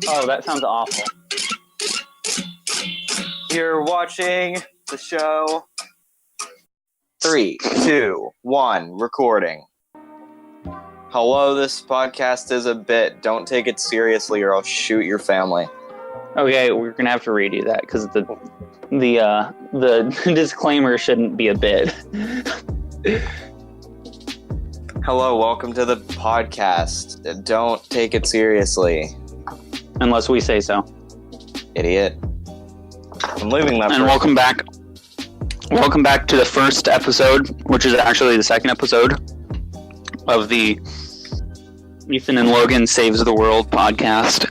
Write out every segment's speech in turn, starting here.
Oh, that sounds awful. You're watching the show. 3, 2, 1, recording. Hello, this podcast is a bit. Don't take it seriously or I'll shoot your family. Okay, we're gonna have to redo that because the disclaimer shouldn't be a bit. Hello, welcome to the podcast. Don't take it seriously. Unless we say so. Idiot. I'm leaving that. And welcome back. Welcome back to the first episode, which is actually the second episode of the Ethan and Logan Saves the World podcast.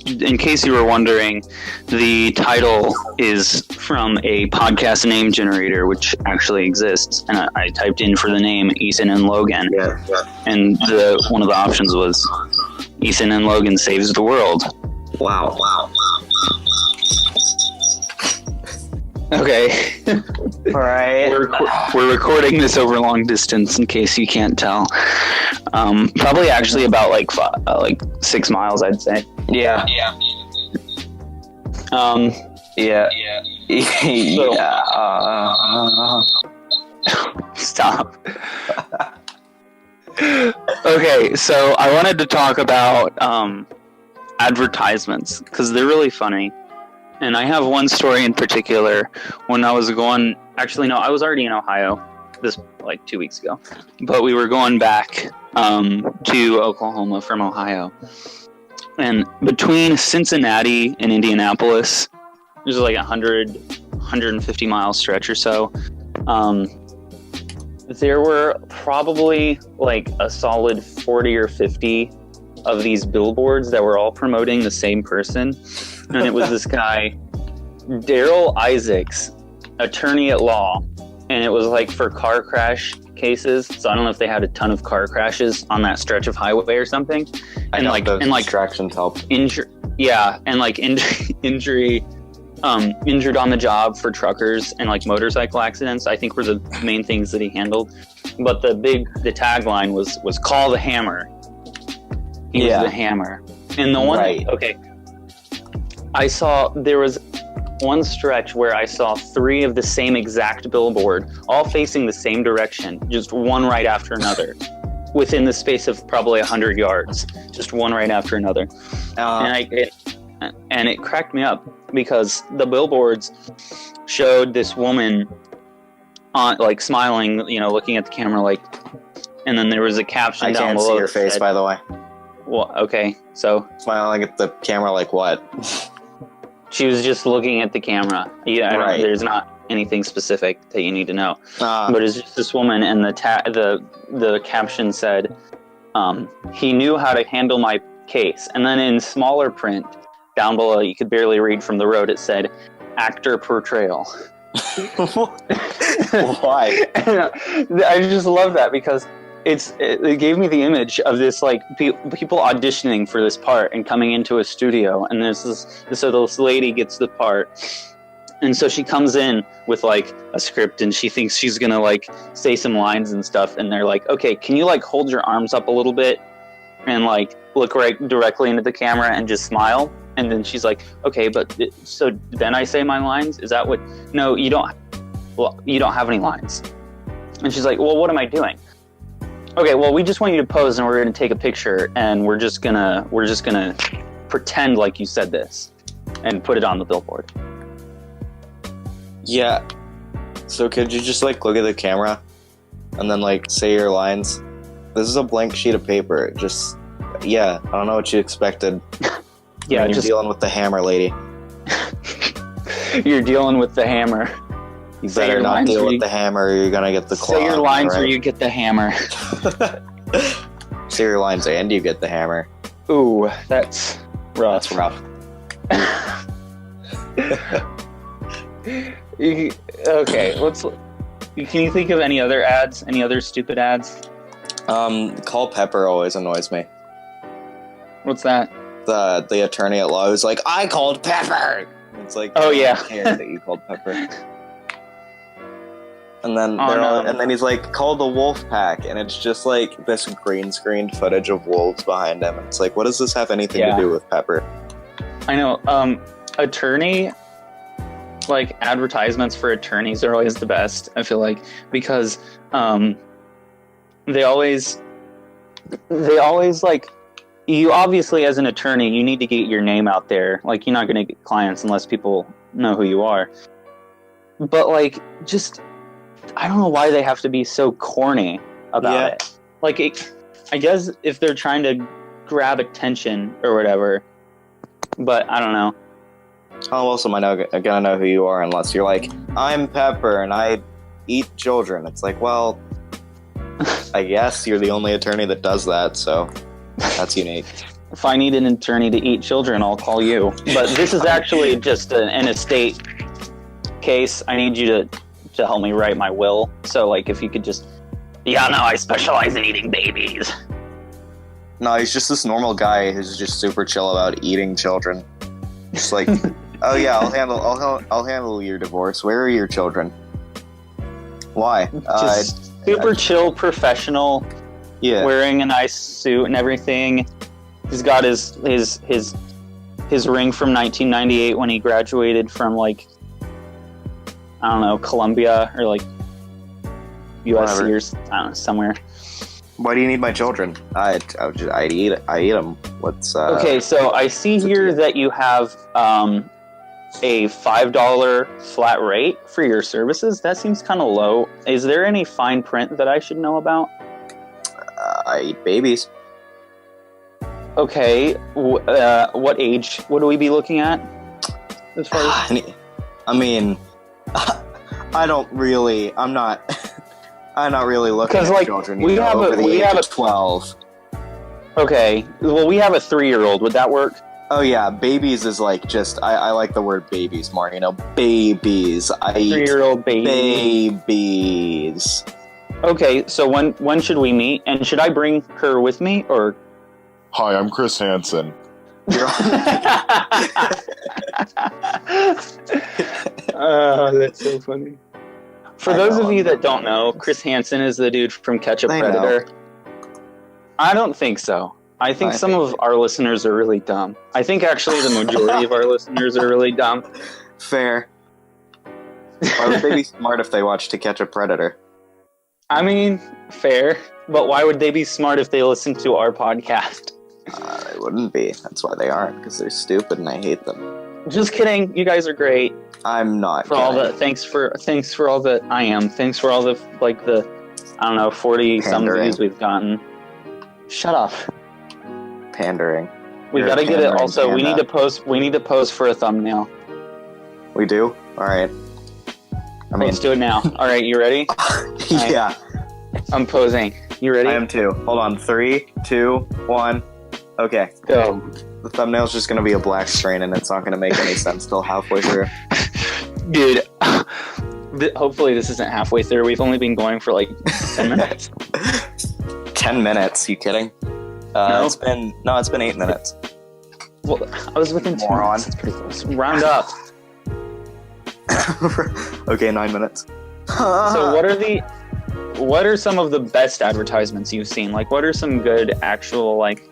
In case you were wondering, the title is from a podcast name generator, which actually exists. And I typed in for the name Ethan and Logan. Yeah. And one of the options was Ethan and Logan Saves the World. Wow. Okay. All right. We're recording this over long distance, in case you can't tell. Probably actually about like 6 miles, I'd say. Yeah. Stop. Okay, so I wanted to talk about advertisements because they're really funny. And I have one story in particular when I was going... Actually, no, I was already in Ohio this 2 weeks ago. But we were going back to Oklahoma from Ohio. And between Cincinnati and Indianapolis, there's like 150 mile stretch or so. There were probably like a solid 40 or 50 of these billboards that were all promoting the same person. And it was this guy, Daryl Isaacs, attorney at law. And it was like for car crash cases. So I don't know if they had a ton of car crashes on that stretch of highway or something. And distractions help. Injury injured on the job for truckers and like motorcycle accidents, I think were the main things that he handled. But the tagline was call the hammer. He was the hammer. And the one, right. Okay, there was one stretch where I saw 3 of the same exact billboard, all facing the same direction, just one right after another, within the space of probably 100 yards, just one right after another. And it cracked me up because the billboards showed this woman on smiling, looking at the camera, and then there was a caption down below. I can't see your face, by the way. Well, okay, so smiling at the camera like what? She was just looking at the camera. Yeah, right. There's not anything specific that you need to know. But it's just this woman, and the caption said, he knew how to handle my case. And then in smaller print, down below, you could barely read from the road, it said, actor portrayal. Why? I just love that because it gave me the image of this people auditioning for this part and coming into a studio, and this lady gets the part, and so she comes in with a script and she thinks she's gonna say some lines and stuff, and they're like, okay, can you hold your arms up a little bit and look right directly into the camera and just smile? And then she's like, okay, but so then I say my lines? Is that what? No, you don't. Well, you don't have any lines. And she's like, well, what am I doing? Okay, well, we just want you to pose and we're going to take a picture and we're just gonna pretend like you said this and put it on the billboard. Yeah. So could you just look at the camera and then say your lines? This is a blank sheet of paper. Just, I don't know what you expected. Yeah, you're dealing with the hammer, lady. You're dealing with the hammer. You better not deal with the hammer or you're going to get the claw. Say your lines or you get the hammer. Say your lines and you get the hammer. Ooh, that's rough. That's rough. Okay, can you think of any other ads? Any other stupid ads? Call Pepper always annoys me. What's that? The attorney at law who's like, I called Pepper! It's like, oh yeah, I care that you called Pepper. And then and then he's like, call the wolf pack, and it's just like this green screened footage of wolves behind him. And it's like, what does this have anything to do with Pepper? I know. Attorney, like advertisements for attorneys are always the best, I feel like, because they always like, you obviously as an attorney, you need to get your name out there. Like, you're not going to get clients unless people know who you are. But like, just, I don't know why they have to be so corny about it. Like, I guess if they're trying to grab attention or whatever, but I don't know. How else am I gonna know who you are unless you're like, I'm Pepper and I eat children? It's like, well, I guess you're the only attorney that does that, so that's unique. If I need an attorney to eat children, I'll call you. But this is actually just an estate case. I need you to help me write my will. So, like, if you could just... Yeah, no, I specialize in eating babies. No, he's just this normal guy who's just super chill about eating children. Just like, oh yeah, I'll handle your divorce. Where are your children? Why? Just super chill professional. Yeah. Wearing a nice suit and everything. He's got his ring from 1998 when he graduated from, like, I don't know, Columbia or like USC or I don't know, somewhere. Why do you need my children? I'd eat them. What's okay? So I see here that you have a $5 flat rate for your services. That seems kind of low. Is there any fine print that I should know about? I eat babies. Okay. What age would we be looking at? As far as I mean, I'm not really looking at children. We have a 12. Okay. Well, we have a 3-year-old. Would that work? Oh yeah, babies is like just I like the word babies more. You know, babies. I eat 3-year-old babies. Okay, so when should we meet? And should I bring her with me or? Hi, I'm Chris Hansen. Oh, that's so funny. For those of you that don't know, Chris Hansen is the dude from Catch a Predator. I don't think so. I think some of our listeners are really dumb. I think actually the majority of our listeners are really dumb. Fair. Why would they be smart if they watch To Catch a Predator? I mean, fair. But why would they be smart if they listen to our podcast? They wouldn't be. That's why they aren't, because they're stupid and I hate them. Just kidding. You guys are great. I'm not. For all the thanks for all the I am. Thanks for all the I don't know, 40 some views we've gotten. Shut up. Pandering. We gotta get it. Also, we need to post for a thumbnail. We do? Alright. Let's do it now. Alright, you ready? Yeah. I'm posing. You ready? I am too. Hold on. 3, 2, 1. Okay. Go. The thumbnail's just gonna be a black screen and it's not gonna make any sense till halfway through. Dude, hopefully this isn't halfway through. We've only been going for like 10 minutes. 10 minutes? You kidding? No. It's been 8 minutes. Well, I was within 2 minutes. That's pretty close. Round up. Okay, 9 minutes. So what are some of the best advertisements you've seen? Like, what are some good actual, like,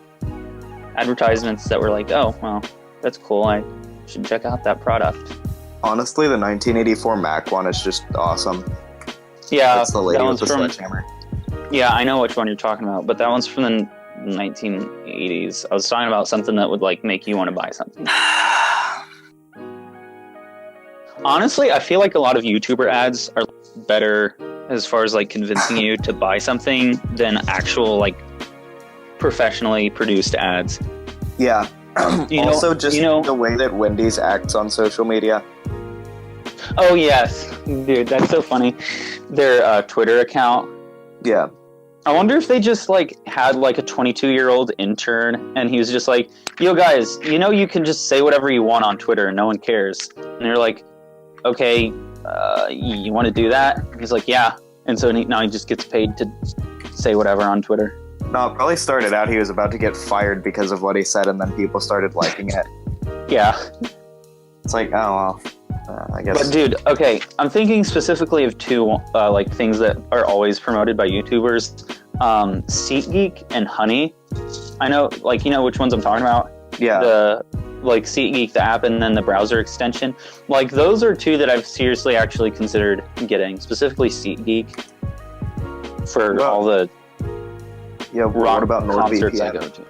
advertisements that were like, oh, well, that's cool. I should check out that product. Honestly, the 1984 Mac one is just awesome. Yeah. That's the lady with the sledgehammer. Yeah, I know which one you're talking about, but that one's from the 1980s. I was talking about something that would, like, make you want to buy something. Honestly, I feel like a lot of YouTuber ads are better as far as, like, convincing you to buy something than actual, like, professionally produced ads. Yeah. The way that Wendy's acts on social media. Oh, yes. Dude, that's so funny. Their Twitter account. Yeah. I wonder if they just, like, had, like, a 22-year-old intern, and he was just like, yo, guys, you can just say whatever you want on Twitter, and no one cares. And they're like, okay, you want to do that? And he's like, yeah. And so now he just gets paid to say whatever on Twitter. No, it probably started out he was about to get fired because of what he said, and then people started liking it. Yeah. It's like, oh, well, I guess. But dude, okay, I'm thinking specifically of two like things that are always promoted by YouTubers, SeatGeek and Honey. I know, like, you know which ones I'm talking about. Yeah. The like SeatGeek, the app, and then the browser extension. Like those are two that I've seriously actually considered getting. Specifically SeatGeek for all the Yeah. rock What about concerts I NordVPN? go to.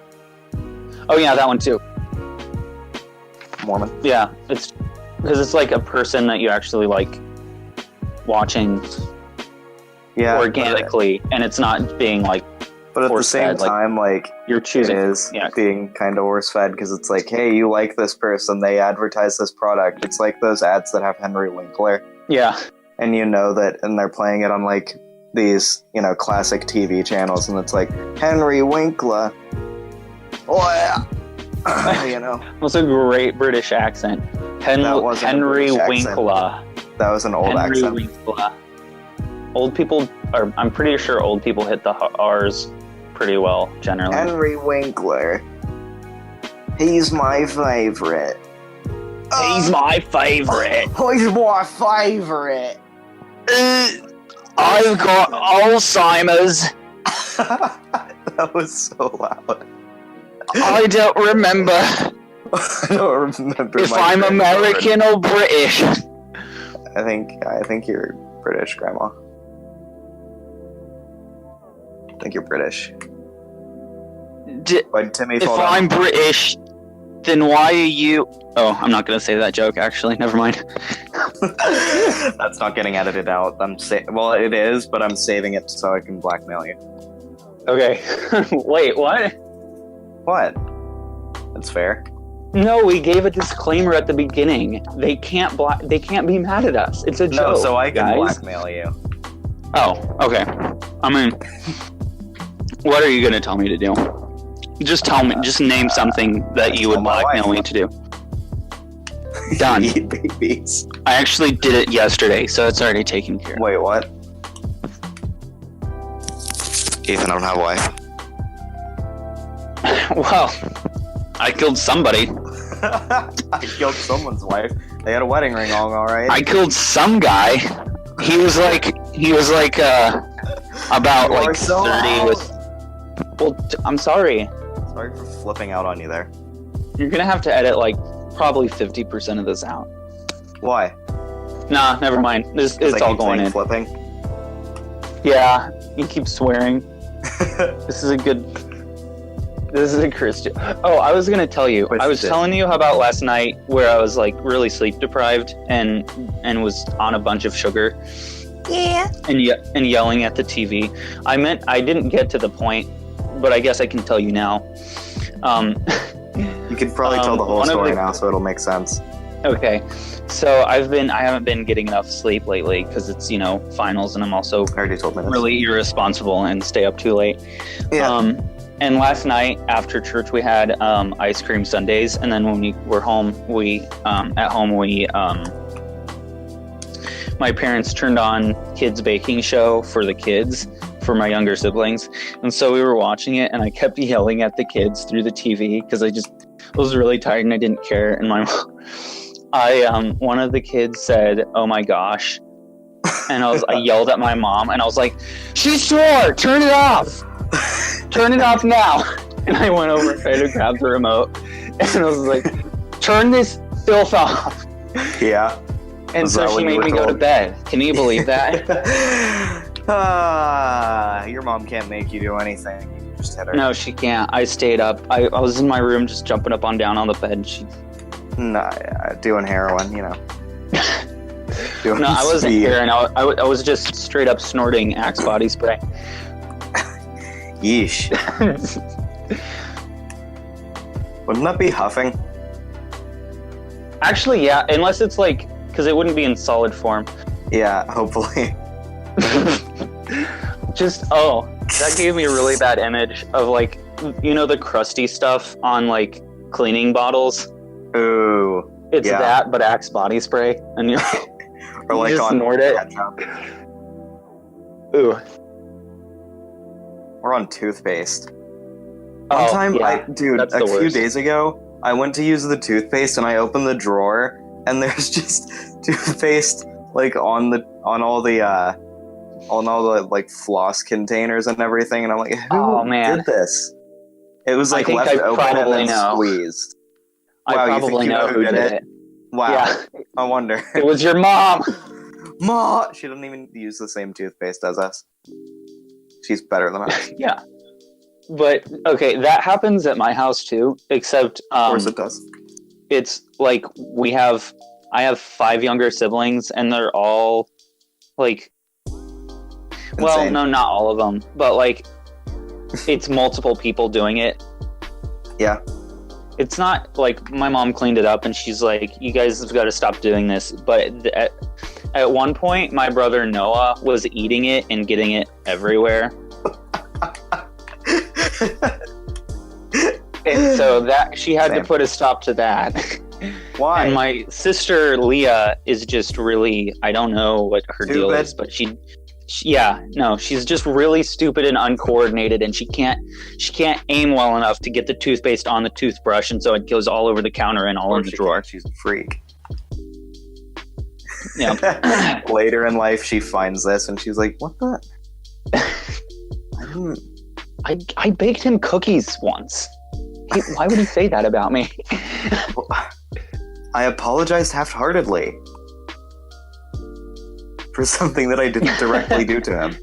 Oh yeah, that one too. Mormon. Yeah, it's because it's like a person that you actually like watching Yeah. organically, and it's not being like But at the force-fed, same time, like you're choosing. it is Yeah. being kind of horse-fed because it's like, hey, you like this person, they advertise this product. It's like those ads that have Henry Winkler, Yeah, and you know that, and they're playing it on like these, you know, classic TV channels, and it's like Henry Winkler. Oh yeah. You know, what's a great British accent? That wasn't a Henry British accent. Winkler. that was an old Henry accent. Winkler. Old people are. I'm pretty sure old people hit the R's pretty well generally. Henry Winkler. He's my favorite. He's my favorite. He's my favorite. I've got Alzheimer's. That was so loud. I don't remember I don't remember if my I'm grandchildren. American or British. I think you're British, Grandma. I think you're British. Why'd Timmy If fall down? I'm British, then why are you... Oh, I'm not going to say that joke, actually. Never mind. That's not getting edited out. Well, it is, but I'm saving it so I can blackmail you. Okay. Wait, what? What? That's fair. No, we gave a disclaimer at the beginning. They can't be mad at us. It's a joke, No, so I can guys. blackmail you. Oh, okay. I mean, what are you going to tell me to do? Just tell me. Just name something that you would tell my blackmail wife. me to do. Done. Eat babies. I actually did it yesterday, so it's already taken care of. Wait, what? Ethan, I don't have a wife. Well, I killed somebody. I killed someone's wife. They had a wedding ring on, all right. I killed some guy. He was like about You are like so 30 loud. with. Well, I'm sorry. Sorry for flipping out on you there. You're gonna have to edit like probably 50% of this out. Why? Nah, never mind. It's I all keep going saying in. Flipping. Yeah, you keep swearing. This is a Christian. Oh, I was gonna tell you. I was Twisted. telling you about last night where I was like really sleep deprived and was on a bunch of sugar. Yeah. And yelling at the TV. I didn't get to the point, but I guess I can tell you now. You could probably tell the whole one of story the- now, so it'll make sense. Okay, so I haven't been getting enough sleep lately because it's finals, and I'm also I already told me this. really irresponsible and stay up too late. Yeah. And last night after church we had ice cream sundaes, and then when we were home, my parents turned on kids baking show for the kids, for my younger siblings, and so we were watching it, and I kept yelling at the kids through the TV because I was really tired and I didn't care. And one of the kids said, "Oh my gosh," and I yelled at my mom, and I was like, "She swore! Turn it off! Turn it off now!" And I went over and tried to grab the remote, and I was like, "Turn this filth off!" Yeah. And Was so that she what you made were me go to told? bed. Can you believe that? Your mom can't make you do anything. You just hit her. No, she can't. I stayed up. I was in my room just jumping up and down on the bed. And Nah, yeah, doing heroin, Doing no, I wasn't speed. here, and I was just straight up snorting Axe body spray. Yeesh. Wouldn't that be huffing? Actually, yeah, unless it's like, because it wouldn't be in solid form. Yeah, hopefully. That gave me a really bad image of like, the crusty stuff on like cleaning bottles. Ooh. It's Yeah. that, but Axe body spray, and you Or like just on snort it. ketchup. Ooh. Or on toothpaste. Oh, One time, yeah, dude, that's a the few worst. days ago, I went to use the toothpaste and I opened the drawer and there's just toothpaste like on all the like floss containers and everything, and I'm like, who did this? It was like left open and then squeezed. I probably know who did it. Wow. Yeah. I wonder. It was your mom. Ma! She doesn't even use the same toothpaste as us. She's better than us. Yeah. But, okay, that happens at my house too, except... of course it does. It's like I have 5 younger siblings, and they're all, like... Insane. Well, no, not all of them, but, like, it's multiple people doing it. Yeah. It's not like my mom cleaned it up and she's like, you guys have got to stop doing this. But at one point, my brother Noah was eating it and getting it everywhere. And so that she had to put a stop to that. Why? And my sister Leah is just really, I don't know what her deal is, but she's just really stupid and uncoordinated, and she can't aim well enough to get the toothpaste on the toothbrush, and so it goes all over the counter and all in the drawer. She's a freak. Yeah. Later in life, she finds this, and she's like, "What the? I baked him cookies once. Why would he say that about me?" I apologized half-heartedly for something that I didn't directly do to him.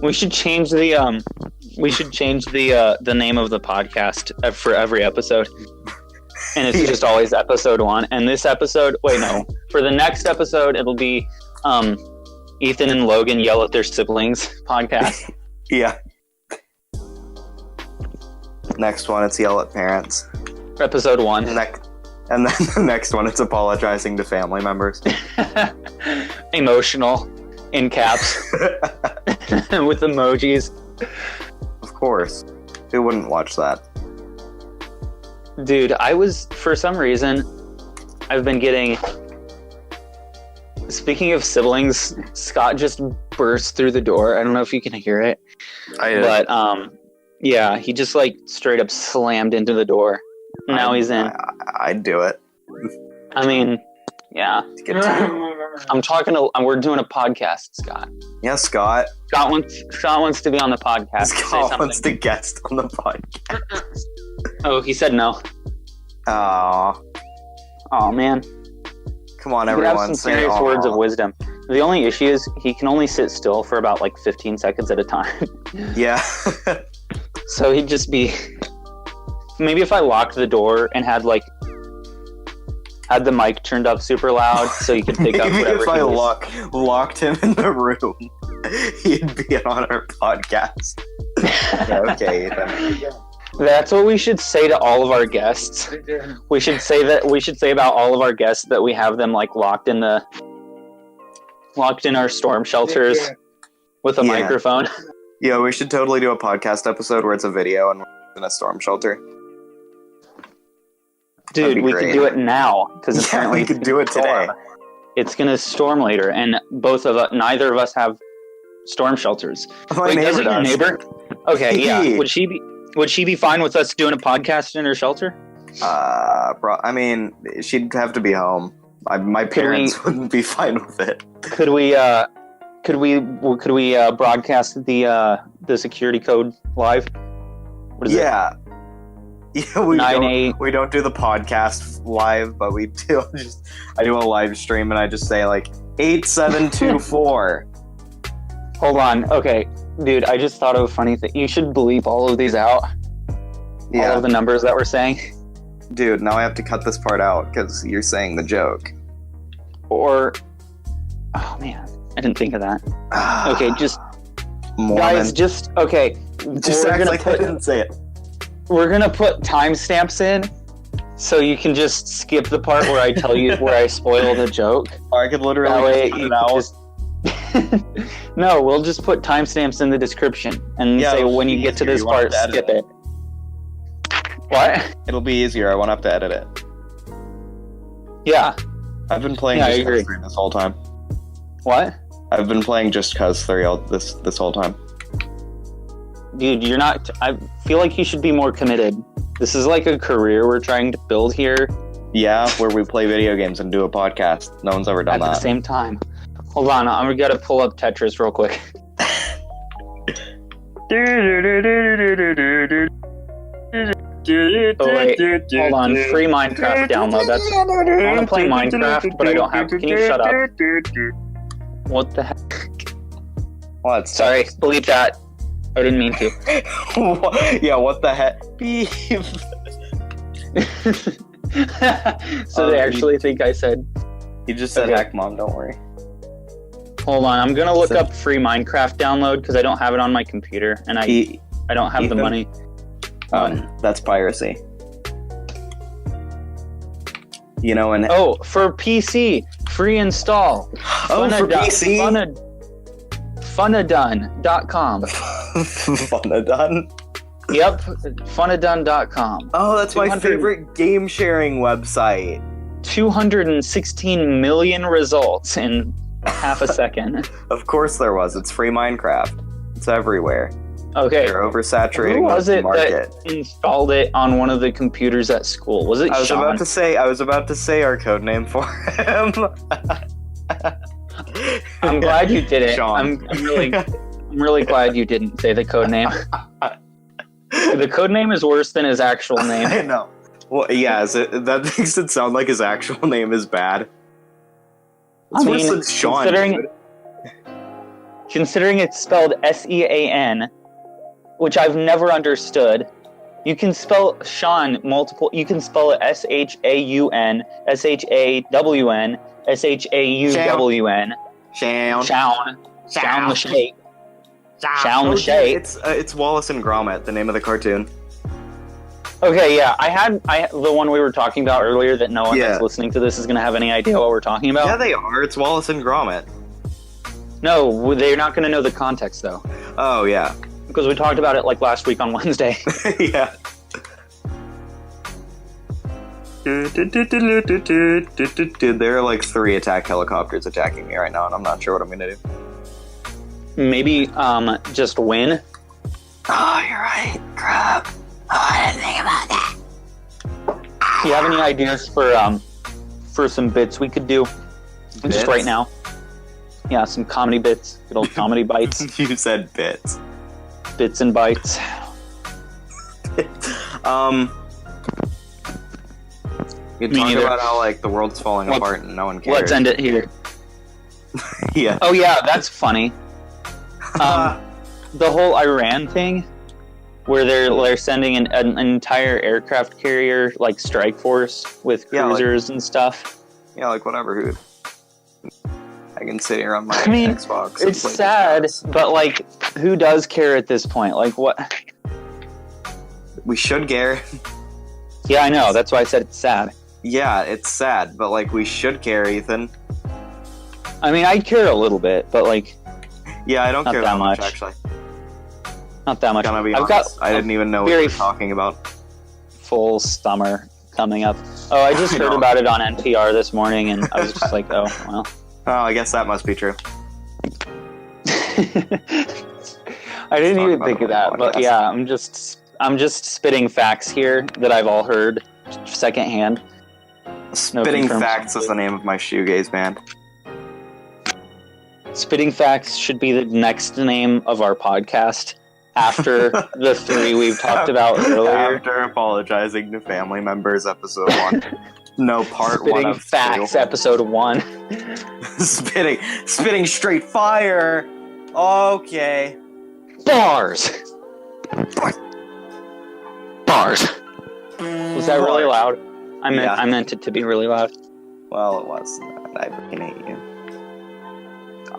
We should change the name of the podcast for every episode, and it's just always episode 1. And this episode, for the next episode, it'll be Ethan and Logan yell at their siblings podcast. Yeah. Next one, it's yell at parents. Episode 1. And then the next one, it's apologizing to family members. Emotional, in caps, with emojis. Of course. Who wouldn't watch that? Dude, for some reason, I've been getting... Speaking of siblings, Scott just burst through the door. I don't know if you can hear it. I did. But, yeah, he just, straight up slammed into the door. Now he's in. I'd do it. I mean, yeah. We're doing a podcast, Scott. Yeah, Scott. Scott wants to be on the podcast. Scott wants to guest on the podcast. Oh, he said no. Oh, man. Come on, everyone. Have some serious words of wisdom. The only issue is he can only sit still for about 15 seconds at a time. Yeah. So he'd just be... Maybe if I locked the door and had the mic turned up super loud so he could pick up whatever. Maybe if I locked him in the room, he'd be on our podcast. Okay, Ethan. That's what we should say to all of our guests. We should say about all of our guests that we have them locked in our storm shelters with a microphone. Yeah, we should totally do a podcast episode where it's a video and we're in a storm shelter. Dude, we could do it now because apparently we could do it today. It's gonna storm later, and neither of us have storm shelters. My neighbor does. Your neighbor? Okay, yeah. Would she be fine with us doing a podcast in her shelter? I mean, she'd have to be home. My parents wouldn't be fine with it. Could we broadcast the security code live? What is it? Yeah, we don't do the podcast live, but we do I do a live stream and I just say 8724. Hold on. Okay, dude, I just thought of a funny thing. You should bleep all of these out. Yeah. All of the numbers that we're saying. Dude, now I have to cut this part out because you're saying the joke. Oh man, I didn't think of that. Okay, just Mormon. Guys, just okay. Just act like I didn't say it. We're gonna put timestamps in, so you can just skip the part where I tell you where I spoil the joke. Or I could literally cut it out. No, we'll just put timestamps in the description and say when you get to this part, skip it. What? It'll be easier. I won't have to edit it. Yeah. I've been playing Just Cause 3 this whole time. What? I've been playing Just Cause 3 this whole time. Dude, you're not... I feel like you should be more committed. This is like a career we're trying to build here Yeah, where we play video games and do a podcast. No one's ever done at the that. same time. Hold on, I'm gonna pull up Tetris real quick. Oh wait, hold on. Free Minecraft download. I want to play Minecraft, but I don't have. Can you shut up? What the heck? What? Sorry, bleep that. I didn't mean to. Yeah, what the heck? Beep. So they actually think I said. You just said Okay. heck, Mom, don't worry. Hold on, I'm gonna look up free Minecraft download because I don't have it on my computer and I don't have the Ethan? money. That's piracy. You know, and Oh, for PC, free install. for PC? Funadone.com. Funadone. Yep, funadone.com. Oh, that's my 200 favorite game sharing website. 216 million results in half a second. Of course there was. It's free Minecraft. It's everywhere. Okay, They're oversaturating who was the it market. that installed it on one of the computers at school? Was it I was Sean? about to say our code name for him. I'm glad you did it. Sean. I'm really glad you didn't say the code name. The code name is worse than his actual name. I know. Well, yeah, that makes it sound like his actual name is bad. It's I worse mean, than Sean. considering it's spelled Sean, which I've never understood. You can spell Sean multiple. You can spell it Shaun, Shawn, Shawn, Shaun. Shaun the Shape. Shaun the Shape. It's Wallace and Gromit, the name of the cartoon. Okay, yeah, I had the one we were talking about earlier that no one Yeah. that's listening to this is going to have any idea what we're talking about. Yeah, they are. It's Wallace and Gromit. No, they're not going to know the context though, Oh yeah, because we talked about it like last week on Wednesday. yeah. Dude, there are like 3 attack helicopters attacking me right now, and I'm not sure what I'm gonna do. Maybe just win. Oh, you're right. Crap. Oh, I didn't think about that. Do you have any ideas for some bits we could do? Bits? Just right now. Yeah, some comedy bits, good old comedy bites, You said bits. bits and bites. You Me talk neither. about how like the world's falling apart and no one cares. Let's end it here. Yeah. Oh yeah, that's funny. The whole Iran thing, where they're sending an entire aircraft carrier like strike force with Yeah, like- cruisers and stuff. Yeah, like whatever. Who? I can sit here on my I mean, Xbox. and It's play sad, this game. but like, who does care at this point? Like, what? We should care. Yeah, I know. That's why I said it's sad. Yeah, it's sad, but like we should care, Ethan. I mean, I care a little bit, but like, Yeah, I don't Not care that that much much. actually. not that much. Gonna be I've honest. got I didn't even know what very you were talking about. full summer coming up. Oh, I just I heard know. about it on NPR this morning, and I was just like, oh, well. Oh, I guess that must be true. I didn't Talk even about think it of on that, the but podcast. yeah, I'm just spitting facts here that I've all heard secondhand. Spitting confirmed. Facts is the name of my shoegaze band. Spitting facts should be the next name of our podcast after the 3 we've talked about earlier. After apologizing to family members, episode 1. No, part 1 Spitting of facts, 2. episode 1. spitting straight fire. Okay. Bars. Bars. Was that really loud? Yeah. I meant it to be really loud. Well, it was. I freaking hate you.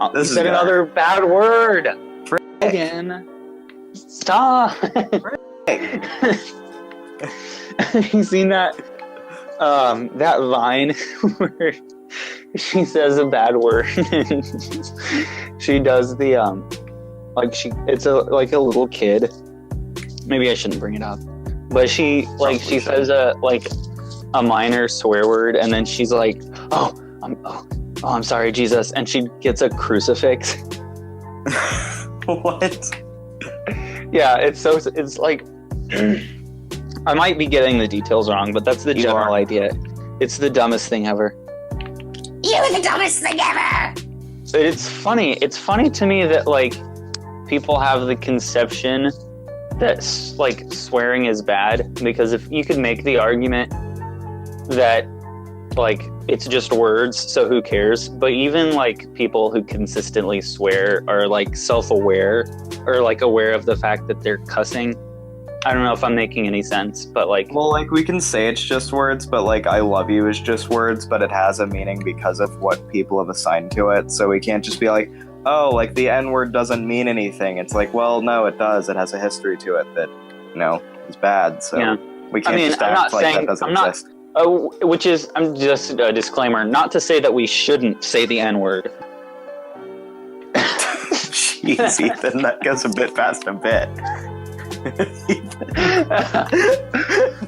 You This is said better. another bad word. Again. Stop. You seen that that Vine where she says a bad word and she does the it's a little kid. Maybe I shouldn't bring it up. But she says a minor swear word and then she's like, I'm sorry, Jesus, and she gets a crucifix. What? Yeah, it's like I might be getting the details wrong, but that's the You general are. idea. It's the dumbest thing ever. You're the dumbest thing ever! But it's funny. It's funny to me that, like, people have the conception that, like, swearing is bad, because if you could make the argument that, like, it's just words, so who cares? But even, like, people who consistently swear are, like, self-aware, or, like, aware of the fact that they're cussing. I don't know if I'm making any sense, but, like... Well, like, we can say it's just words, but, like, I love you is just words, but it has a meaning because of what people have assigned to it, so we can't just be like, oh, like, the N-word doesn't mean anything. It's like, well, no, it does. It has a history to it that, you know, is bad, so Yeah. we can't just I'm act not like saying... that doesn't I'm not, exist. which is, I'm just a disclaimer, not to say that we shouldn't say the N-word. Jeez, Ethan, that goes a bit past a bit.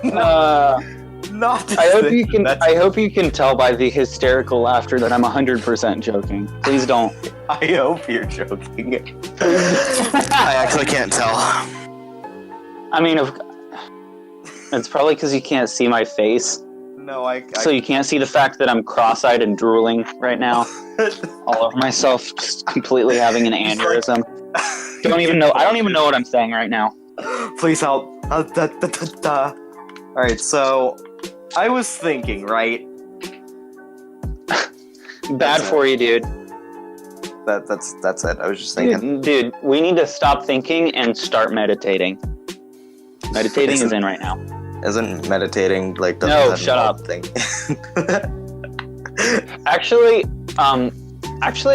Not to I hope say you can. that's- I hope you can tell by the hysterical laughter that I'm 100% joking. Please don't. I hope you're joking. I actually can't tell. I mean, it's probably because you can't see my face, No, I so you can't see the fact that I'm cross-eyed and drooling right now, all over myself, just completely having an aneurysm. Don't even know. I don't even know what I'm saying right now. Please help. Alright, so I was thinking, right? Bad for you, dude. That's it. I was just thinking. Dude, we need to stop thinking and start meditating. Meditating is in right now. Isn't meditating like the No, shut up. thing? Actually,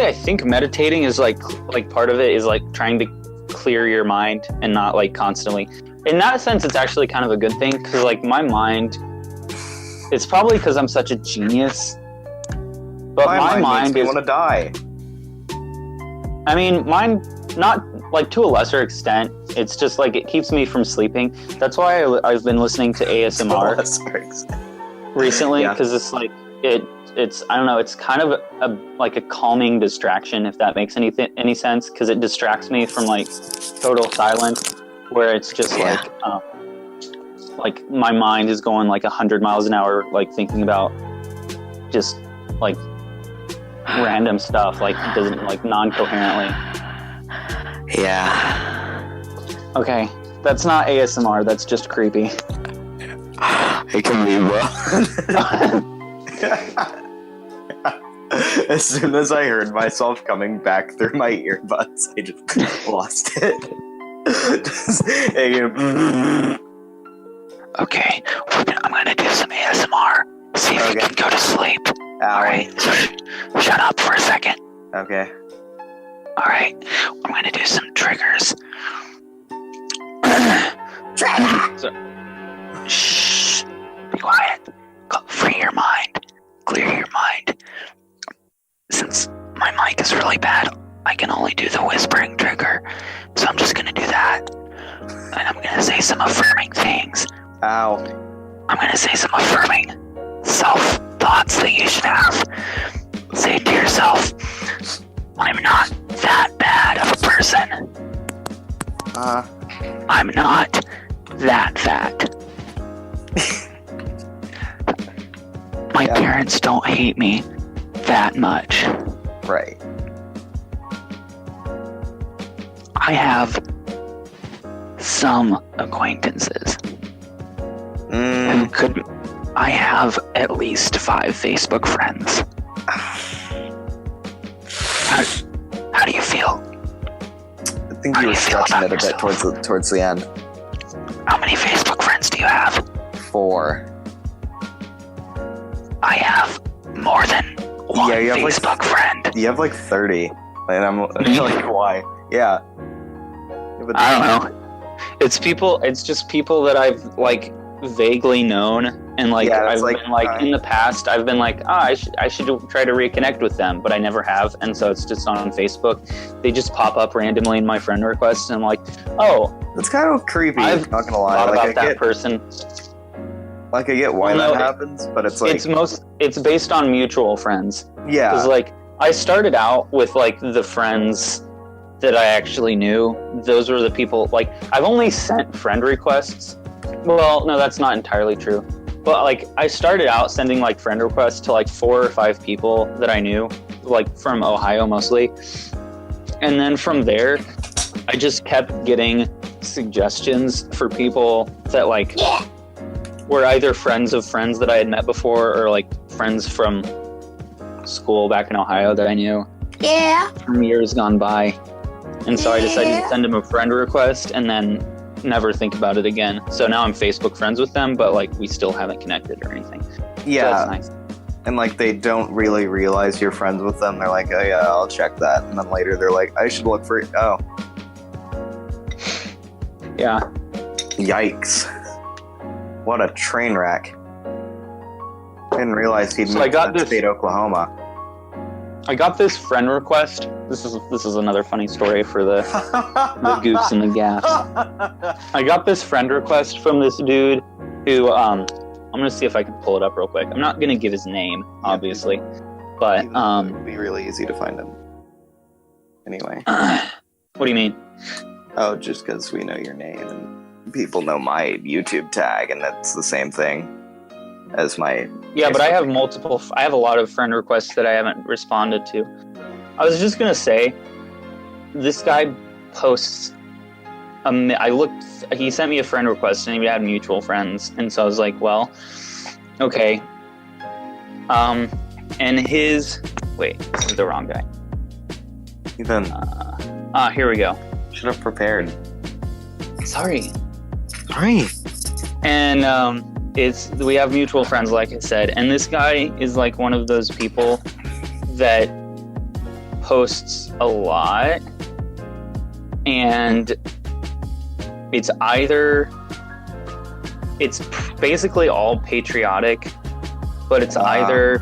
I think meditating is like part of it is like trying to clear your mind and not like constantly. In that sense, it's actually kind of a good thing because like my mind, it's probably because I'm such a genius, but my mind makes me is. want to die. I mean, mine not like to a lesser extent. It's just like it keeps me from sleeping. That's why I've been listening to ASMR recently Yeah. because it's like it's I don't know, it's kind of like a calming distraction, if that makes any sense, because it distracts me from like total silence, where it's just like my mind is going like 100 miles an hour, like thinking about just like random stuff, like doesn't like non-coherently. Yeah. Okay, that's not ASMR. That's just creepy. It can be well. As soon as I heard myself coming back through my earbuds, I just lost it. Okay, I'm gonna do some ASMR. See if you can go to sleep. Alright, so shut up for a second. Okay. Alright, I'm gonna do some triggers. Shh. Be quiet. Free your mind. Clear your mind. Since my mic is really bad, I can only do the whispering trigger. So I'm just gonna do that. And I'm gonna say some affirming things. Ow. I'm gonna say some affirming self-thoughts that you should have. Say to yourself, I'm not that bad of a person. I'm not that fat. My parents don't hate me that much. Right. I have some acquaintances who could. I have at least 5 Facebook friends. How do you feel? I think How you do were you feel stretching it about a bit yourself? towards the end. How many Facebook friends do you have? 4. I have more than one Yeah, you have, like, Facebook friend. You have like 30, and I'm like, why? Yeah. I don't know. It's just people that I've like vaguely known, and like Yeah, I've it's like, been like in the past I've been like, I should try to reconnect with them, but I never have, and so it's just on Facebook. They just pop up randomly in my friend requests, and I'm like, oh, It's kind of creepy. I've not gonna lie. thought Like, about that person. I get why Well, no, that happens, but it's like, It's based on mutual friends. yeah, Because like I started out with like the friends that I actually knew. Those were the people. Like I've only sent friend requests Well, no, that's not entirely true. But like, I started out sending like friend requests to like 4 or 5 people that I knew, like from Ohio mostly. And then from there, I just kept getting suggestions for people that like were either friends of friends that I had met before or like friends from school back in Ohio that I knew from years gone by. And so I decided to send them a friend request and then never think about it again. So now I'm Facebook friends with them, but like we still haven't connected or anything. Yeah. So that's nice. And like they don't really realize you're friends with them. They're like, oh yeah, I'll check that. And then later they're like, I should look for it. Oh. Yeah. Yikes. What a train wreck. Didn't realize he'd moved to state Oklahoma. I got this friend request. This is another funny story for the goofs and the gaffs. I got this friend request from this dude who I'm gonna see if I can pull it up real quick. I'm not gonna give his name, obviously, but it'd be really easy to find him. Anyway. What do you mean? Oh, just because we know your name and people know my YouTube tag, and that's the same thing as my. Yeah, but I have I have a lot of friend requests that I haven't responded to. I was just gonna say, this guy posts. He sent me a friend request, and he had mutual friends, and so I was like, well, okay. And his this is the wrong guy. Even. Here we go. Should have prepared. Sorry. And we have mutual friends, like I said, and this guy is like one of those people that posts a lot, and it's basically all patriotic, but it's either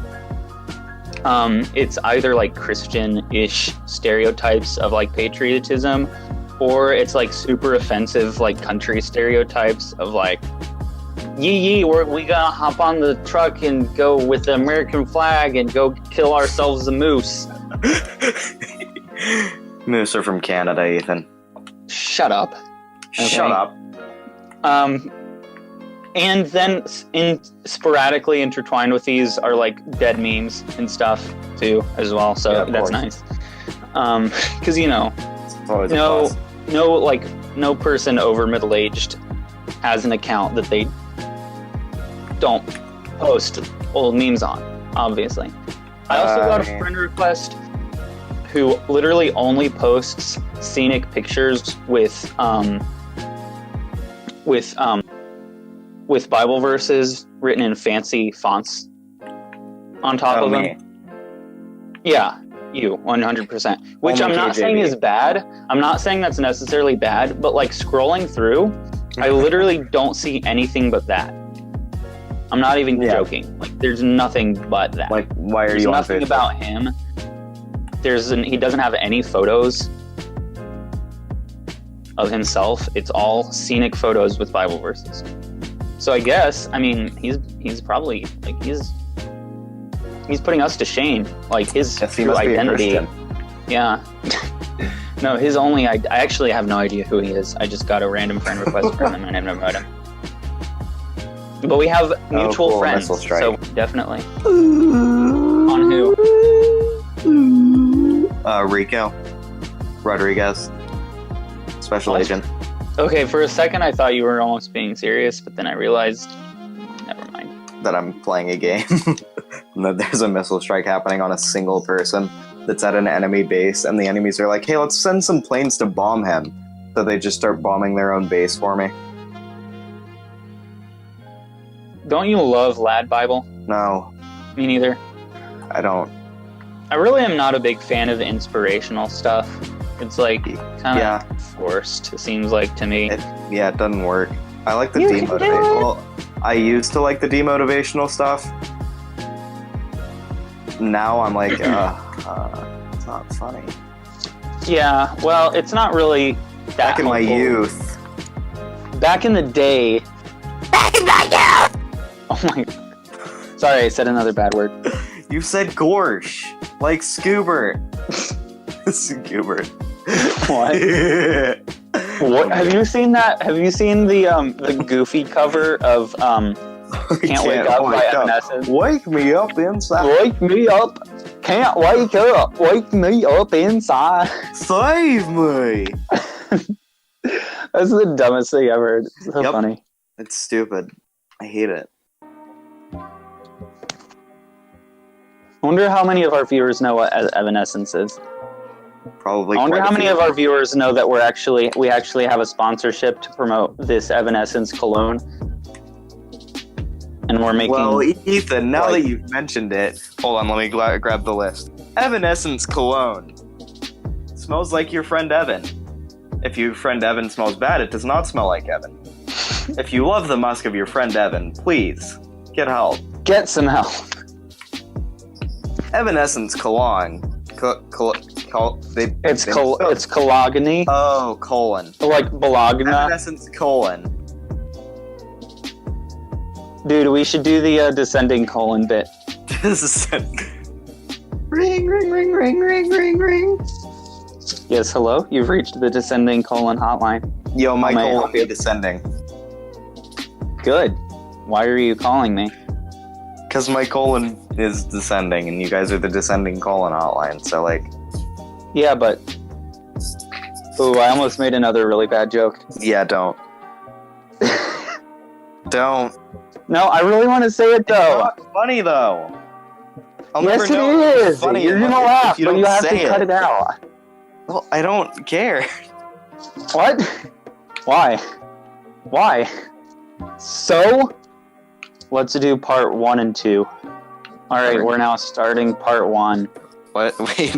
like Christian-ish stereotypes of like patriotism, or it's like super offensive like country stereotypes of like, we gonna hop on the truck and go with the American flag and go kill ourselves a moose. Moose are from Canada, Ethan. Shut up. Okay. Shut up. And then sporadically intertwined with these are like dead memes and stuff too as well. So that's nice. Because no person over middle-aged has an account that they don't post old memes on, obviously. I also got a friend request who literally only posts scenic pictures with Bible verses written in fancy fonts on top of them. Yeah, you 100%. Which I'm not saying is bad. I'm not saying that's necessarily bad, but like scrolling through, I literally don't see anything but that. I'm not even joking. Like, there's nothing but that. Like, why are you on Facebook? There's nothing about him. He doesn't have any photos of himself. It's all scenic photos with Bible verses. So I guess, I mean, he's probably like he's putting us to shame. Like his true identity. Yeah. No, his only. I actually have no idea who he is. I just got a random friend request from him and I've never met him. But we have mutual friends, so definitely. On who? Rico Rodriguez, special agent. Okay, for a second I thought you were almost being serious, but then I realized, never mind. That I'm playing a game, and that there's a missile strike happening on a single person that's at an enemy base, and the enemies are like, hey, let's send some planes to bomb him. So they just start bombing their own base for me. Don't you love Lad Bible? No. Me neither. I don't. I really am not a big fan of inspirational stuff. It's like kind of forced, it seems like to me. It doesn't work. I like the demotivational. Well, I used to like the demotivational stuff. Now I'm like, it's not funny. Yeah, well, it's not really that Back in my youth. Back in the day. Back in my youth! Oh my God. Sorry, I said another bad word. You said gorsh. Like Scoobert. Scoobert. What? What have you seen that? Have you seen the Goofy cover of Can't Wake Up by Evanescence? Wake me up inside. Wake me up. Can't wake up. Wake me up inside. Save me. That's the dumbest thing ever. It's so Yep. funny. It's stupid. I hate it. I wonder how many of our viewers know what Evanescence is. Probably. I wonder quite a how many few. of our viewers know that we actually have a sponsorship to promote this Evanescence cologne, and we're making. Well, Ethan, now like- that you've mentioned it, hold on, let me grab the list. Evanescence cologne smells like your friend Evan. If your friend Evan smells bad, it does not smell like Evan. If you love the musk of your friend Evan, please get help. Get some help. Evanescence cologne. It's cologony, Oh, colon. like Bologna. Evanescence colon. Dude, we should do the descending colon bit. This is ring, ring, ring, ring, ring, ring, ring. Yes, hello. You've reached the descending colon hotline. Yo, my May I colon help be you? descending. Good. Why are you calling me? Because my colon is descending, and you guys are the descending colon hotline, so, like... Yeah, but... Ooh, I almost made another really bad joke. Yeah, don't. Don't. No, I really want to say it, It's though. not funny, though. I'll Yes, never it know if it's is. funny You're unless- gonna laugh, if you but don't you have say to cut it out. Well, I don't care. What? Why? Why? So, let's do part 1 and 2. Alright, we're now starting part 1. What? Wait.